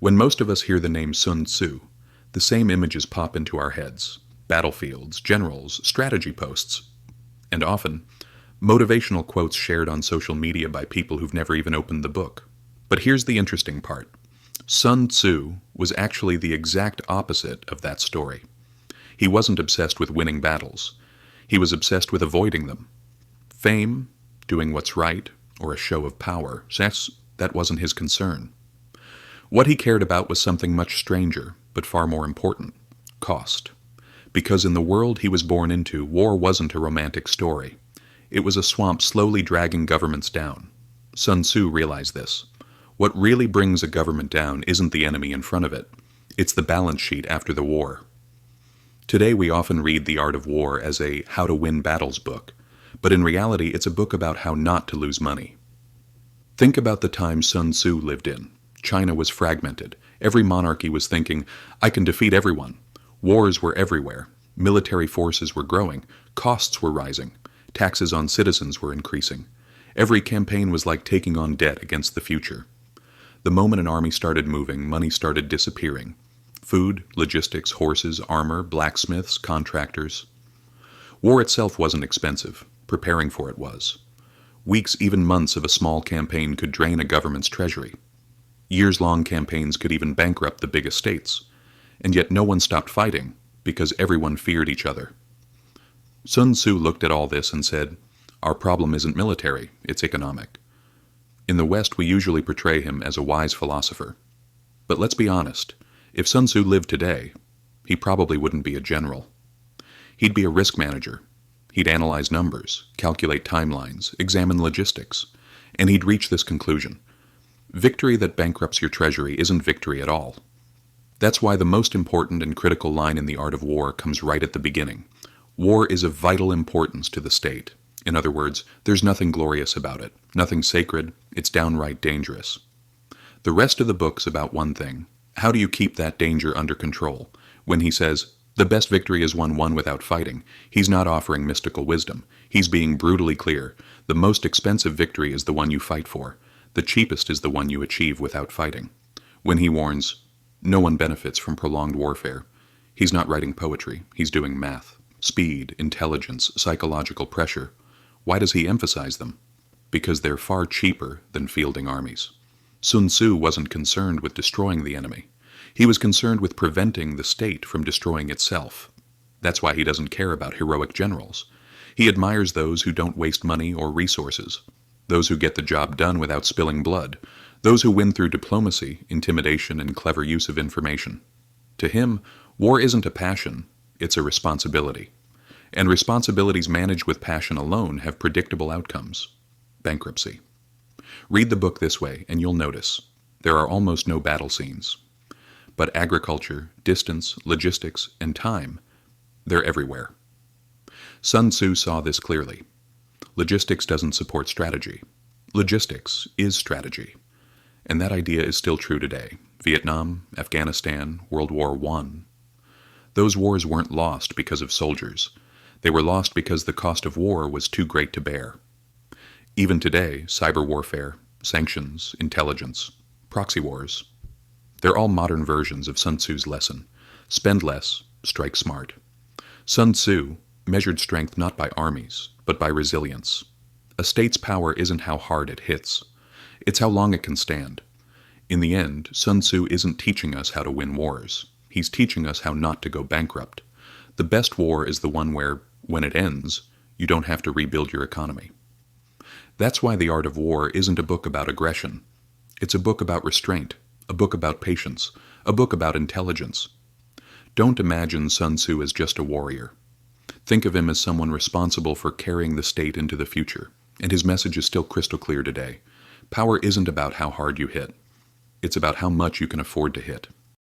When most of us hear the name Sun Tzu, the same images pop into our heads: battlefields, generals, strategy posts, and often, motivational quotes shared on social media by people who've never even opened the book. But here's the interesting part. Sun Tzu was actually the exact opposite of that story. He wasn't obsessed with winning battles. He was obsessed with avoiding them. Fame, doing what's right, or a show of power, that wasn't his concern. What he cared about was something much stranger, but far more important: cost. Because in the world he was born into, war wasn't a romantic story. It was a swamp slowly dragging governments down. Sun Tzu realized this. What really brings a government down isn't the enemy in front of it. It's the balance sheet after the war. Today we often read The Art of War as a how to win battles book, but in reality it's a book about how not to lose money. Think about the time Sun Tzu lived in. China was fragmented. Every monarchy was thinking, I can defeat everyone. Wars were everywhere. Military forces were growing. Costs were rising. Taxes on citizens were increasing. Every campaign was like taking on debt against the future. The moment an army started moving, money started disappearing. Food, logistics, horses, armor, blacksmiths, contractors. War itself wasn't expensive. Preparing for it was. Weeks, even months of a small campaign could drain a government's treasury. Years-long campaigns could even bankrupt the biggest states. And yet no one stopped fighting, because everyone feared each other. Sun Tzu looked at all this and said, our problem isn't military, it's economic. In the West, we usually portray him as a wise philosopher. But let's be honest, if Sun Tzu lived today, he probably wouldn't be a general. He'd be a risk manager. He'd analyze numbers, calculate timelines, examine logistics, and he'd reach this conclusion: victory that bankrupts your treasury isn't victory at all. That's why the most important and critical line in The Art of War comes right at the beginning. War is of vital importance to the state. In other words, there's nothing glorious about it, nothing sacred, it's downright dangerous. The rest of the book's about one thing: how do you keep that danger under control? When he says, the best victory is one won without fighting, he's not offering mystical wisdom. He's being brutally clear. The most expensive victory is the one you fight for. The cheapest is the one you achieve without fighting. When he warns, no one benefits from prolonged warfare, he's not writing poetry, he's doing math. Speed, intelligence, psychological pressure. Why does he emphasize them? Because they're far cheaper than fielding armies. Sun Tzu wasn't concerned with destroying the enemy. He was concerned with preventing the state from destroying itself. That's why he doesn't care about heroic generals. He admires those who don't waste money or resources, those who get the job done without spilling blood, those who win through diplomacy, intimidation, and clever use of information. To him, war isn't a passion, it's a responsibility. And responsibilities managed with passion alone have predictable outcomes: bankruptcy. Read the book this way and you'll notice there are almost no battle scenes. But agriculture, distance, logistics, and time, they're everywhere. Sun Tzu saw this clearly. Logistics doesn't support strategy. Logistics is strategy. And that idea is still true today. Vietnam, Afghanistan, World War I. Those wars weren't lost because of soldiers. They were lost because the cost of war was too great to bear. Even today, cyber warfare, sanctions, intelligence, proxy wars, they're all modern versions of Sun Tzu's lesson. Spend less, strike smart. Sun Tzu measured strength not by armies, but by resilience. A state's power isn't how hard it hits. It's how long it can stand. In the end, Sun Tzu isn't teaching us how to win wars. He's teaching us how not to go bankrupt. The best war is the one where, when it ends, you don't have to rebuild your economy. That's why The Art of War isn't a book about aggression. It's a book about restraint, a book about patience, a book about intelligence. Don't imagine Sun Tzu as just a warrior. Think of him as someone responsible for carrying the state into the future, and his message is still crystal clear today. Power isn't about how hard you hit. It's about how much you can afford to hit.